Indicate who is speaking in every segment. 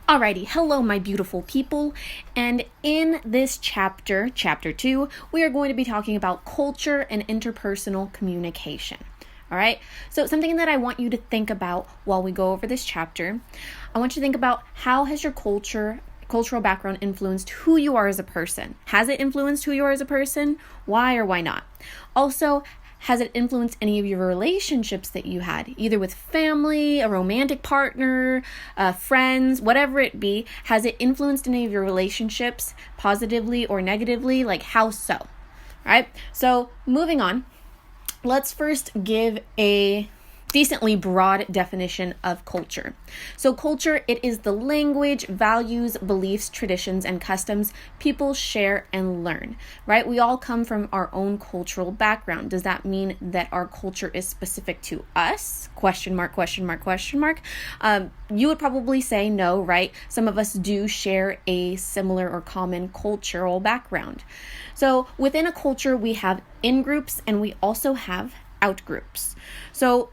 Speaker 1: Alrighty, hello my beautiful people, and in this chapter 2, we are going to be talking about culture and interpersonal communication. Alright, so something that I want you to think about while we go over this chapter, I want you to think about how has your cultural background influenced who you are as a person? Has it influenced who you are as a person? Why or why not? Also, has it influenced any of your relationships that you had, either with family, a romantic partner, friends, whatever it be? Has it influenced any of your relationships positively or negatively? Like, how so? All right, so moving on, let's first give a decently broad definition of culture. So culture, it is the language, values, beliefs, traditions, and customs people share and learn, right? We all come from our own cultural background. Does that mean that our culture is specific to us? Question mark, question mark, question mark. You would probably say no, right? Some of us do share a similar or common cultural background. So within a culture, we have in-groups and we also have out-groups. So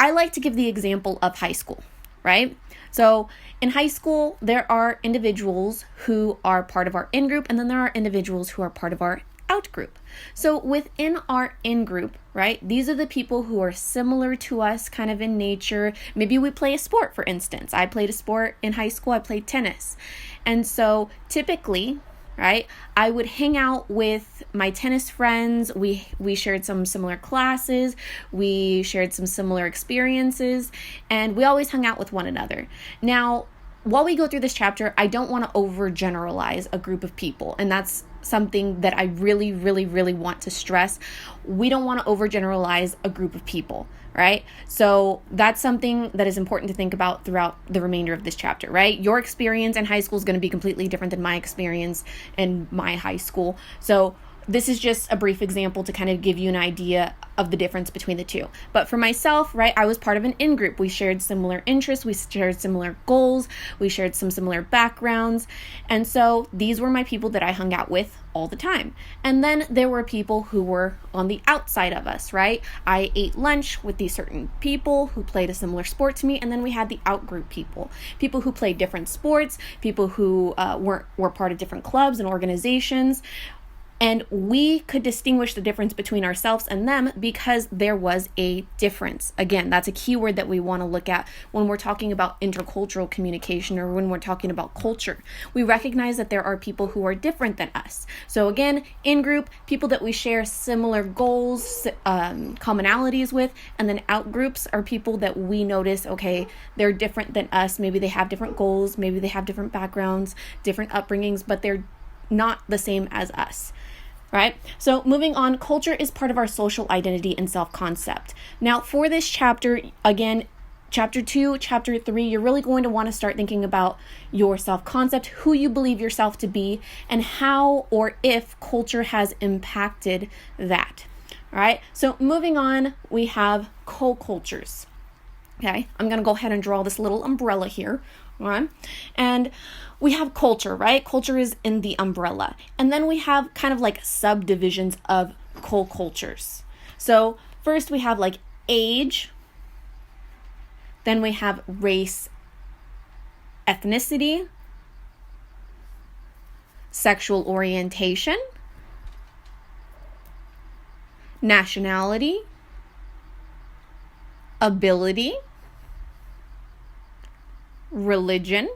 Speaker 1: I like to give the example of high school, right? So in high school, there are individuals who are part of our in-group, and then there are individuals who are part of our out-group. So within our in-group, right, these are the people who are similar to us kind of in nature. Maybe we play a sport, for instance. I played a sport in high school. I played tennis. And so typically, right, I would hang out with my tennis friends. We shared some similar classes. We shared some similar experiences, and we always hung out with one another. Now, while we go through this chapter, I don't want to overgeneralize a group of people, and that's something that I really, really, really want to stress. We don't want to overgeneralize a group of people, right? So that's something that is important to think about throughout the remainder of this chapter, right? Your experience in high school is going to be completely different than my experience in my high school. So this is just a brief example to kind of give you an idea of the difference between the two. But for myself, right, I was part of an in-group. We shared similar interests. We shared similar goals. We shared some similar backgrounds. And so these were my people that I hung out with all the time. And then there were people who were on the outside of us, right? I ate lunch with these certain people who played a similar sport to me. And then we had the out-group people who played different sports, people who were part of different clubs and organizations. And we could distinguish the difference between ourselves and them because there was a difference. Again, that's a key word that we want to look at when we're talking about intercultural communication or when we're talking about culture. We recognize that there are people who are different than us. So again, in group, people that we share similar goals, commonalities with, and then out groups are people that we notice, okay, they're different than us. Maybe they have different goals, maybe they have different backgrounds, different upbringings, but they're not the same as us. Right? So moving on, culture is part of our social identity and self-concept. Now for this chapter, again, chapter 2, chapter 3, you're really going to want to start thinking about your self-concept, who you believe yourself to be, and how or if culture has impacted that. All right? So moving on, we have co-cultures. Okay? I'm going to go ahead and draw this little umbrella here. All right? And we have culture, right? Culture is in the umbrella. And then we have kind of like subdivisions of co-cultures. So first we have like age. Then we have race, ethnicity, sexual orientation, nationality, ability, religion.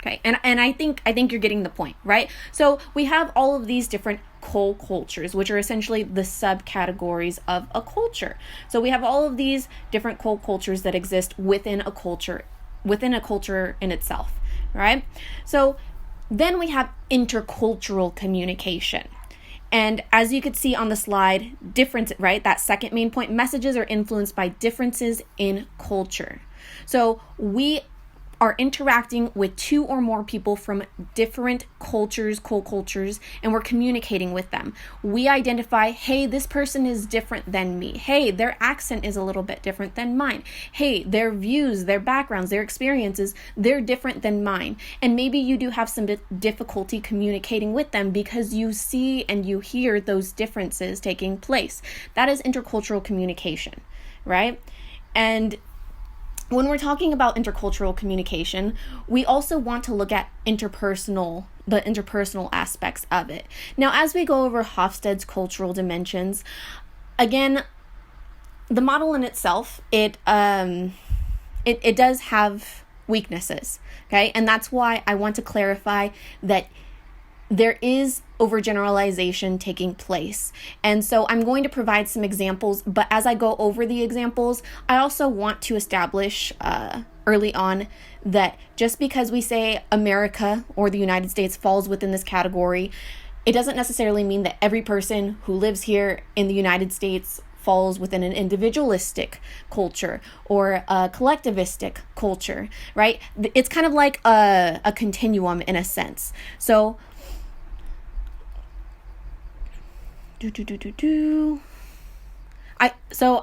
Speaker 1: Okay, and I think you're getting the point, right? So we have all of these different co-cultures, which are essentially the subcategories of a culture. So we have all of these different co-cultures that exist within a culture in itself, right? So then we have intercultural communication. And as you could see on the slide, difference, right? That second main point, messages are influenced by differences in culture. So we are interacting with two or more people from different cultures, co-cultures, and we're communicating with them. We identify, hey, this person is different than me. Hey, their accent is a little bit different than mine. Hey, their views, their backgrounds, their experiences, they're different than mine. And maybe you do have some difficulty communicating with them because you see and you hear those differences taking place. That is intercultural communication, right? And when we're talking about intercultural communication, we also want to look at the interpersonal aspects of it. Now, as we go over Hofstede's cultural dimensions, again, the model in itself, it does have weaknesses, okay? And that's why I want to clarify that there is overgeneralization taking place. And so I'm going to provide some examples, but as I go over the examples, I also want to establish early on that just because we say America or the United States falls within this category, it doesn't necessarily mean that every person who lives here in the United States falls within an individualistic culture or a collectivistic culture, right? It's kind of like a continuum in a sense. So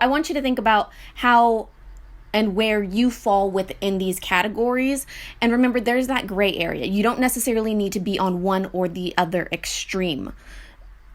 Speaker 1: I want you to think about how and where you fall within these categories. And remember, there's that gray area. You don't necessarily need to be on one or the other extremes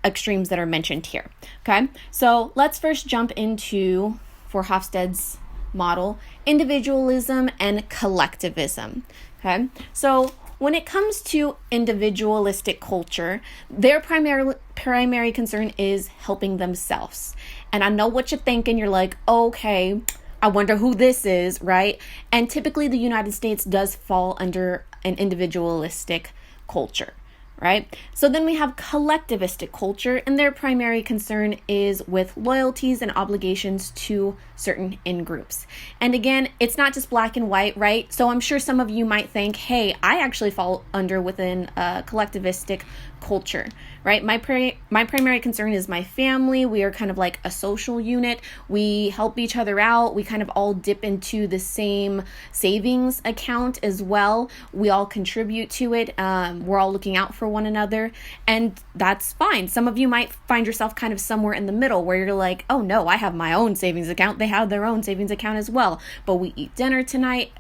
Speaker 1: that are mentioned here. Okay, so let's first jump into, for Hofstede's model, individualism and collectivism. Okay, so when it comes to individualistic culture, their primary concern is helping themselves. And I know what you're thinking. You're like, okay, I wonder who this is, right? And typically the United States does fall under an individualistic culture, right? So then we have collectivistic culture, and their primary concern is with loyalties and obligations to certain in-groups. And again, it's not just black and white, right? So I'm sure some of you might think, hey, I actually fall within a collectivistic culture, right? My primary concern is my family. We are kind of like a social unit. We help each other out. We kind of all dip into the same savings account as well. We all contribute to it. We're all looking out for one another, and that's fine. Some of you might find yourself kind of somewhere in the middle where you're like, oh no, I have my own savings account. They have their own savings account as well. But we eat dinner tonight,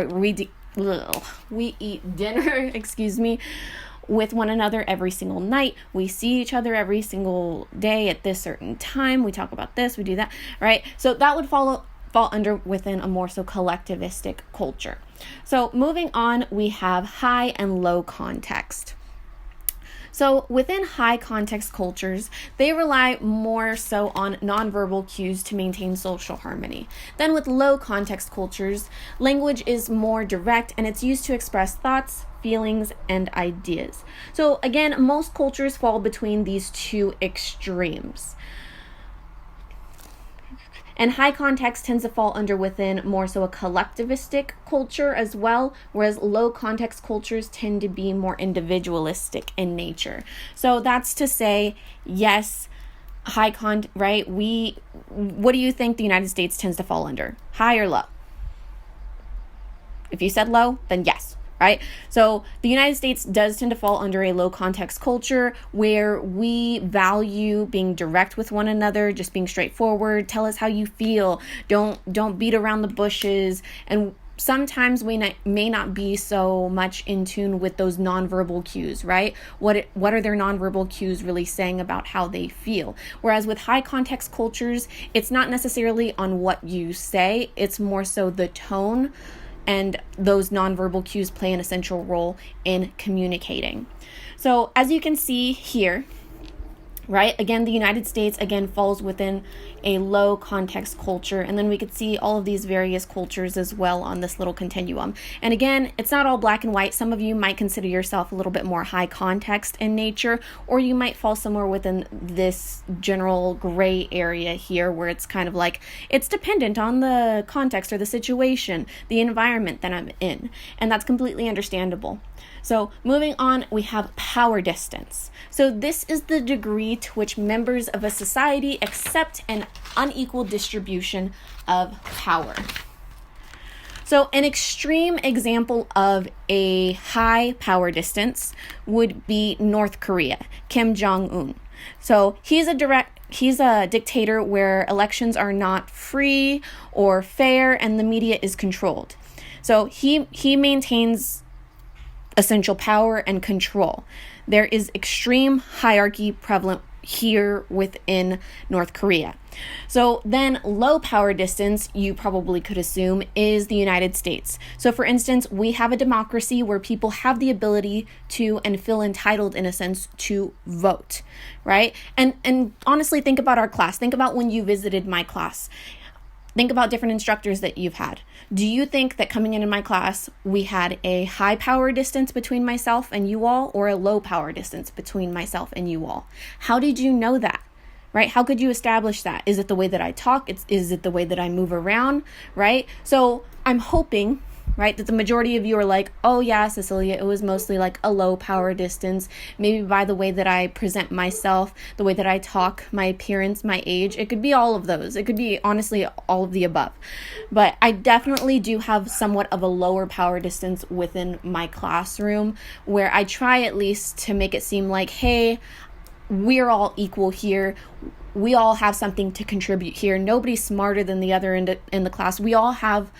Speaker 1: we eat dinner, with one another every single night. We see each other every single day at this certain time. We talk about this, we do that, right? So that would fall under within a more so collectivistic culture. So moving on, we have high and low context. So within high context cultures, they rely more so on nonverbal cues to maintain social harmony. Then with low context cultures, language is more direct and it's used to express thoughts, feelings, and ideas. So again, most cultures fall between these two extremes. And high context tends to fall within more so a collectivistic culture as well, whereas low context cultures tend to be more individualistic in nature. So that's to say, yes, right? What do you think the United States tends to fall under? High or low? If you said low, then yes. Right? So the United States does tend to fall under a low context culture where we value being direct with one another, just being straightforward, tell us how you feel, don't beat around the bushes. And sometimes we may not be so much in tune with those nonverbal cues, right? What are their nonverbal cues really saying about how they feel? Whereas with high context cultures, it's not necessarily on what you say, it's more so the tone, and those nonverbal cues play an essential role in communicating. So as you can see here, right, again, the United States, again, falls within a low context culture. And then we could see all of these various cultures as well on this little continuum. And again, it's not all black and white. Some of you might consider yourself a little bit more high context in nature, or you might fall somewhere within this general gray area here where it's kind of like, it's dependent on the context or the situation, the environment that I'm in. And that's completely understandable. So moving on, we have power distance. So this is the degree to which members of a society accept an unequal distribution of power. So an extreme example of a high power distance would be North Korea, Kim Jong-un. So he's a dictator where elections are not free or fair and the media is controlled. So he maintains essential power and control. There is extreme hierarchy prevalent here within North Korea. So then low power distance, you probably could assume, is the United States. So for instance, we have a democracy where people have the ability to and feel entitled in a sense to vote, right? And honestly, think about our class. Think about when you visited my class. Think about different instructors that you've had. Do you think that coming into my class, we had a high power distance between myself and you all, or a low power distance between myself and you all? How did you know that? Right? How could you establish that? Is it the way that I talk? Is it the way that I move around? Right? So I'm hoping, right, that the majority of you are like, oh yeah, Cecilia, it was mostly like a low power distance. Maybe by the way that I present myself, the way that I talk, my appearance, my age. It could be all of those. It could be honestly all of the above. But I definitely do have somewhat of a lower power distance within my classroom, where I try at least to make it seem like, hey, we're all equal here. We all have something to contribute here. Nobody's smarter than the other in the class. We all have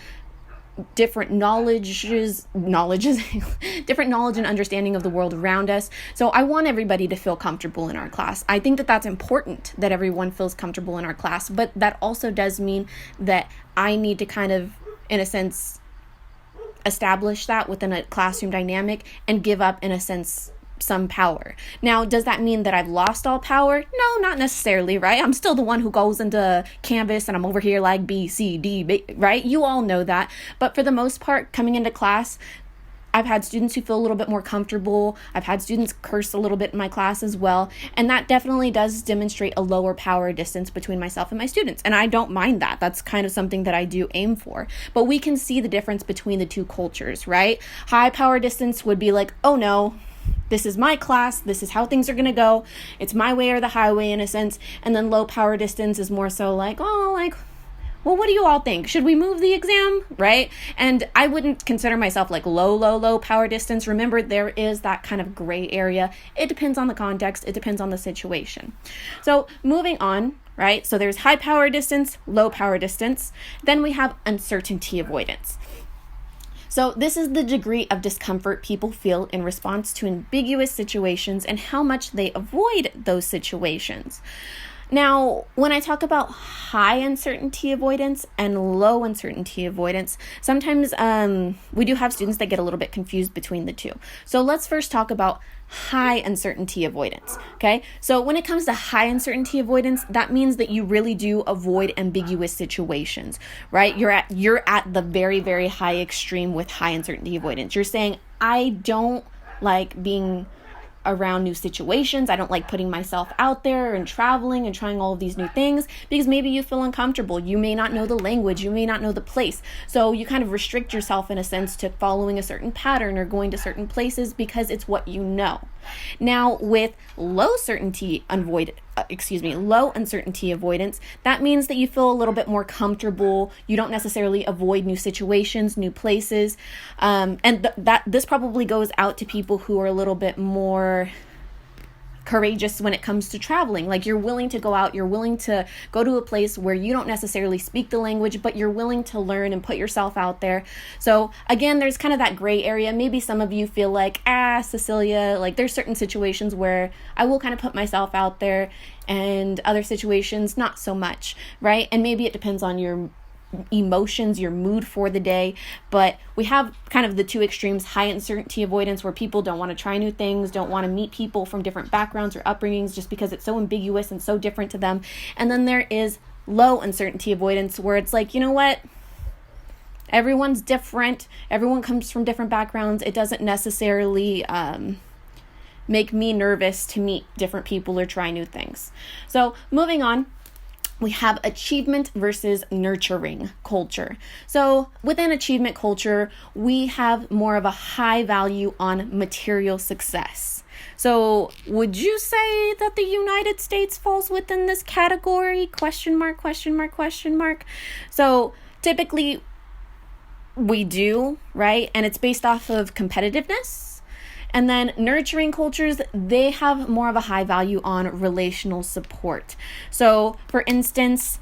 Speaker 1: different different knowledge and understanding of the world around us. So I want everybody to feel comfortable in our class. I think that that's important, that everyone feels comfortable in our class, but that also does mean that I need to kind of, in a sense, establish that within a classroom dynamic and give up, in a sense, some power. Now, does that mean that I've lost all power? No, not necessarily, right? I'm still the one who goes into Canvas and I'm over here like B, C, D, B, right? You all know that. But for the most part, coming into class, I've had students who feel a little bit more comfortable. I've had students curse a little bit in my class as well. And that definitely does demonstrate a lower power distance between myself and my students. And I don't mind that. That's kind of something that I do aim for. But we can see the difference between the two cultures, right? High power distance would be like, oh no, this is my class. This is how things are going to go. It's my way or the highway in a sense. And then low power distance is more so like, oh, like, well, what do you all think? Should we move the exam? Right? And I wouldn't consider myself like low power distance. Remember, there is that kind of gray area. It depends on the context. It depends on the situation. So moving on, right? So there's high power distance, low power distance. Then we have uncertainty avoidance. So this is the degree of discomfort people feel in response to ambiguous situations and how much they avoid those situations. Now, when I talk about high uncertainty avoidance and low uncertainty avoidance, sometimes we do have students that get a little bit confused between the two. So let's first talk about high uncertainty avoidance, okay? So when it comes to high uncertainty avoidance, that means that you really do avoid ambiguous situations, right? You're at the very, very high extreme with high uncertainty avoidance. You're saying, I don't like being around new situations. I don't like putting myself out there and traveling and trying all of these new things because maybe you feel uncomfortable. You may not know the language. You may not know the place. So you kind of restrict yourself in a sense to following a certain pattern or going to certain places because it's what you know. Now with low uncertainty avoidance, that means that you feel a little bit more comfortable. You don't necessarily avoid new situations, new places. This probably goes out to people who are a little bit more courageous when it comes to traveling. Like you're willing to go out, you're willing to go to a place where you don't necessarily speak the language, but you're willing to learn and put yourself out there. So again, there's kind of that gray area. Maybe some of you feel like, Cecilia, like there's certain situations where I will kind of put myself out there and other situations, not so much, right? And maybe it depends on your emotions, your mood for the day. But we have kind of the two extremes, high uncertainty avoidance, where people don't want to try new things, don't want to meet people from different backgrounds or upbringings just because it's so ambiguous and so different to them. And then there is low uncertainty avoidance, where it's like, you know what? Everyone's different. Everyone comes from different backgrounds. It doesn't necessarily make me nervous to meet different people or try new things. So moving on, we have achievement versus nurturing culture. So within achievement culture, we have more of a high value on material success. So would you say that the United States falls within this category? Question mark. So typically we do, right? And it's based off of competitiveness. And then nurturing cultures, they have more of a high value on relational support. So for instance,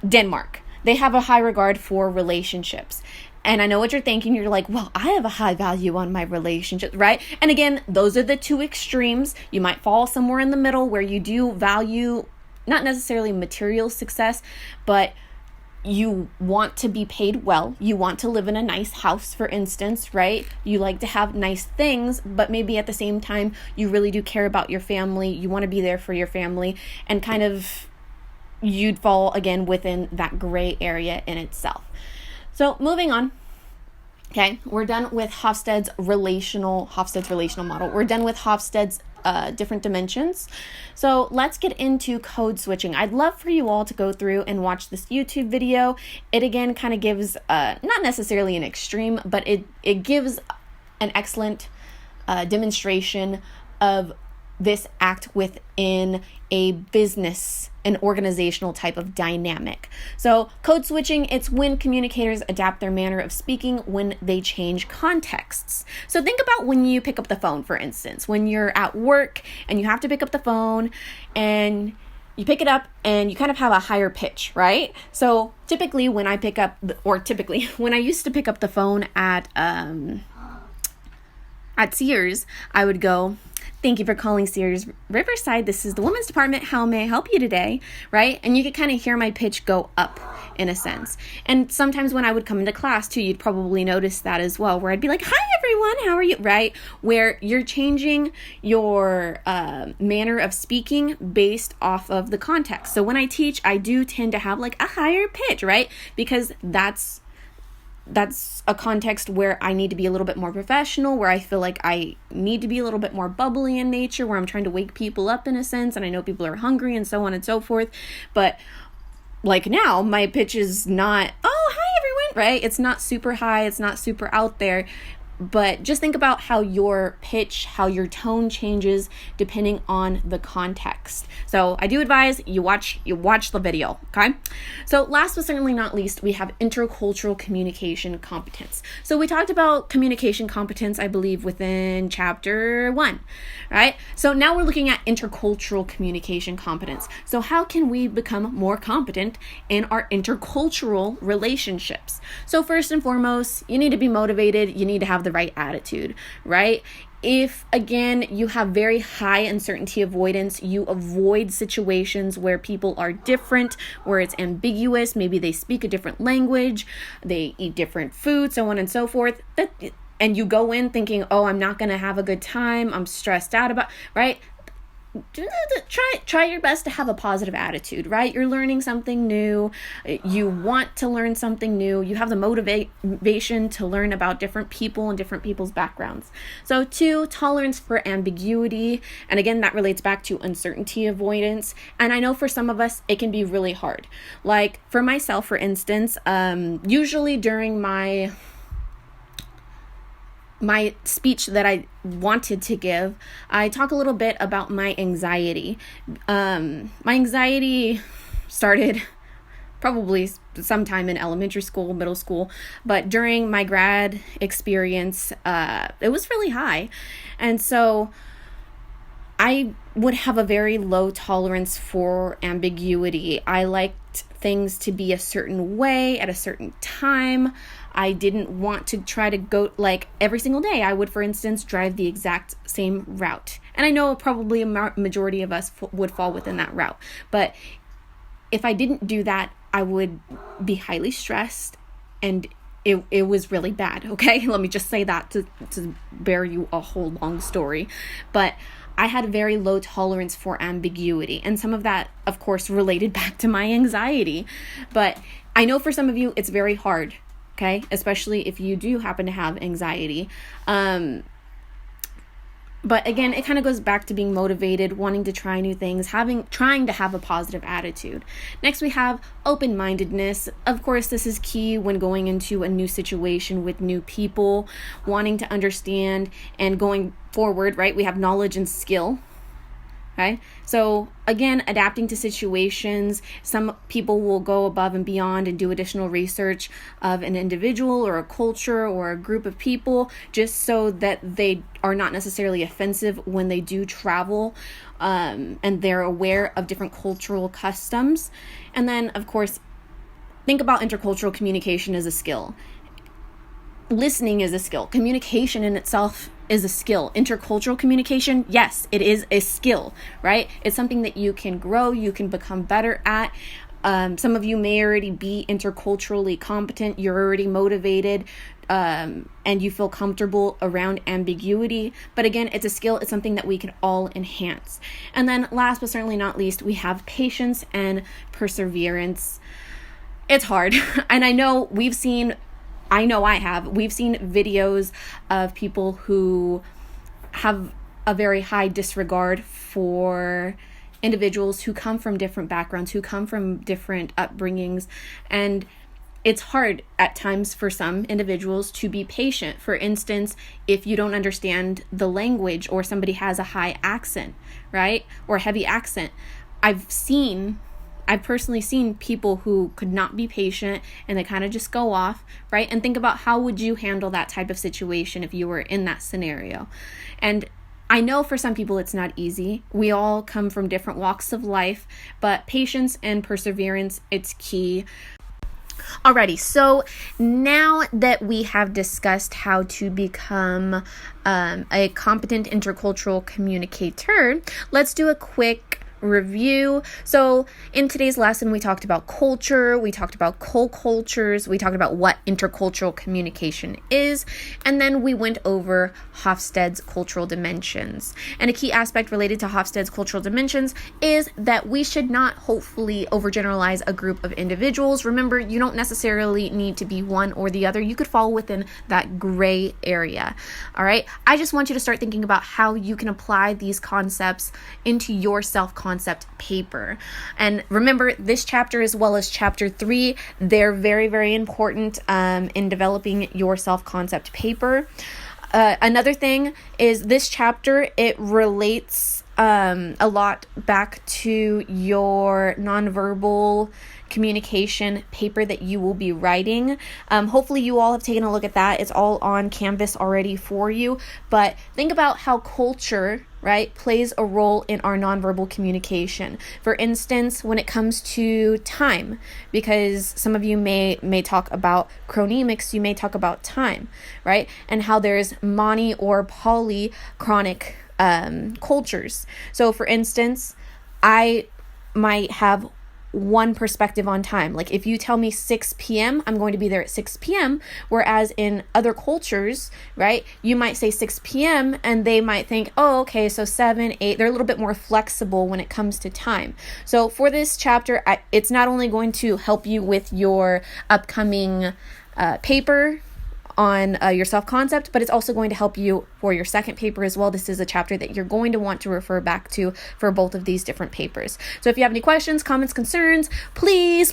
Speaker 1: Denmark, they have a high regard for relationships. And I know what you're thinking. You're like, well, I have a high value on my relationship, right? And again, those are the two extremes. You might fall somewhere in the middle where you do value not necessarily material success, but you want to be paid well. You want to live in a nice house, for instance, right? You like to have nice things, but maybe at the same time, you really do care about your family. You want to be there for your family, and kind of you'd fall again within that gray area in itself. So moving on. Okay, we're done with Hofstede's relational model. We're done with Hofstede's different dimensions. So let's get into code switching. I'd love for you all to go through and watch this YouTube video. It again kind of gives, not necessarily an extreme, but it gives an excellent demonstration of this act within a business, an organizational type of dynamic. So code switching, it's when communicators adapt their manner of speaking when they change contexts. So think about when you pick up the phone, for instance, when you're at work and you have to pick up the phone and you pick it up and you kind of have a higher pitch, right? So typically when I used to pick up the phone at Sears, I would go, "Thank you for calling Sears Riverside. This is the women's department. How may I help you today?" Right? And you could kind of hear my pitch go up in a sense. And sometimes when I would come into class too, you'd probably notice that as well, where I'd be like, "Hi everyone, how are you?" Right? Where you're changing your manner of speaking based off of the context. So when I teach, I do tend to have like a higher pitch, right? Because that's a context where I need to be a little bit more professional, where I feel like I need to be a little bit more bubbly in nature, where I'm trying to wake people up in a sense, and I know people are hungry and so on and so forth. But like now, my pitch is not, "Oh, hi everyone," right? It's not super high, it's not super out there. But just think about how your pitch, how your tone changes depending on the context. So I do advise you watch the video, okay? So last but certainly not least, we have intercultural communication competence. So we talked about communication competence, I believe, within chapter 1, right? So now we're looking at intercultural communication competence. So how can we become more competent in our intercultural relationships? So first and foremost, you need to be motivated. You need to have the right attitude, right? If again you have very high uncertainty avoidance, you avoid situations where people are different, where it's ambiguous, maybe they speak a different language, they eat different food, so on and so forth, and you go in thinking, "Oh, I'm not going to have a good time, I'm stressed out about," right? Try your best to have a positive attitude, right? You're learning something new. You want to learn something new. You have the motivation to learn about different people and different people's backgrounds. So 2, tolerance for ambiguity. And again, that relates back to uncertainty avoidance. And I know for some of us, it can be really hard. Like for myself, for instance, usually during my speech that I wanted to give, I talk a little bit about my anxiety. My anxiety started probably sometime in elementary school, middle school, but during my grad experience, it was really high. And so I would have a very low tolerance for ambiguity. I liked things to be a certain way at a certain time. I didn't want to try to go like every single day. I would, for instance, drive the exact same route. And I know probably a majority of us would fall within that route. But if I didn't do that, I would be highly stressed, and it was really bad, okay? Let me just say that to bear you a whole long story. But I had a very low tolerance for ambiguity. And some of that, of course, related back to my anxiety. But I know for some of you, it's very hard. Okay, especially if you do happen to have anxiety. But again, it kind of goes back to being motivated, wanting to try new things, trying to have a positive attitude. Next, we have open-mindedness. Of course, this is key when going into a new situation with new people, wanting to understand and going forward, right? We have knowledge and skill. Okay, so again, adapting to situations. Some people will go above and beyond and do additional research of an individual or a culture or a group of people just so that they are not necessarily offensive when they do travel, and they're aware of different cultural customs. And then, of course, think about intercultural communication as a skill. listening is a skill. Communication in itself is a skill. Intercultural communication, yes, it is a skill, right? It's something that you can grow, you can become better at. Some of you may already be interculturally competent. You're already motivated, and you feel comfortable around ambiguity. But again, it's a skill. It's something that we can all enhance. And then last but certainly not least, we have patience and perseverance. It's hard. And I know we've seen videos of people who have a very high disregard for individuals who come from different backgrounds, who come from different upbringings. And it's hard at times for some individuals to be patient. For instance, if you don't understand the language or somebody has a high accent, right? Or heavy accent. I've personally seen people who could not be patient and they kind of just go off, right? And think about how would you handle that type of situation if you were in that scenario. And I know for some people it's not easy. We all come from different walks of life, but patience and perseverance, it's key. Alrighty, so now that we have discussed how to become a competent intercultural communicator, let's do a quick review. So in today's lesson, we talked about culture, we talked about co-cultures, we talked about what intercultural communication is, and then we went over Hofstedes cultural dimensions. And a key aspect related to Hofstedes cultural dimensions is that we should not hopefully overgeneralize a group of individuals. Remember, you don't necessarily need to be one or the other. You could fall within that gray area. All right. I just want you to start thinking about how you can apply these concepts into your self-concept paper. And remember, this chapter as well as chapter 3, they're very, very important in developing your self-concept paper. Another thing is this chapter, it relates a lot back to your nonverbal communication paper that you will be writing. Hopefully you all have taken a look at that. It's all on Canvas already for you. But think about how culture, right, plays a role in our nonverbal communication. For instance, when it comes to time, because some of you may talk about chronemics, you may talk about time, right? And how there's mono or polychronic cultures. So for instance, I might have one perspective on time. Like if you tell me 6 p.m., I'm going to be there at 6 p.m. Whereas in other cultures, right, you might say 6 p.m. and they might think, oh, okay, so 7, 8, they're a little bit more flexible when it comes to time. So for this chapter, it's not only going to help you with your upcoming paper on your self-concept, but it's also going to help you for your second paper as well. This is a chapter that you're going to want to refer back to for both of these different papers. So if you have any questions, comments, concerns, please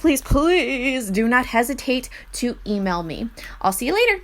Speaker 1: do not hesitate to email me. I'll see you later.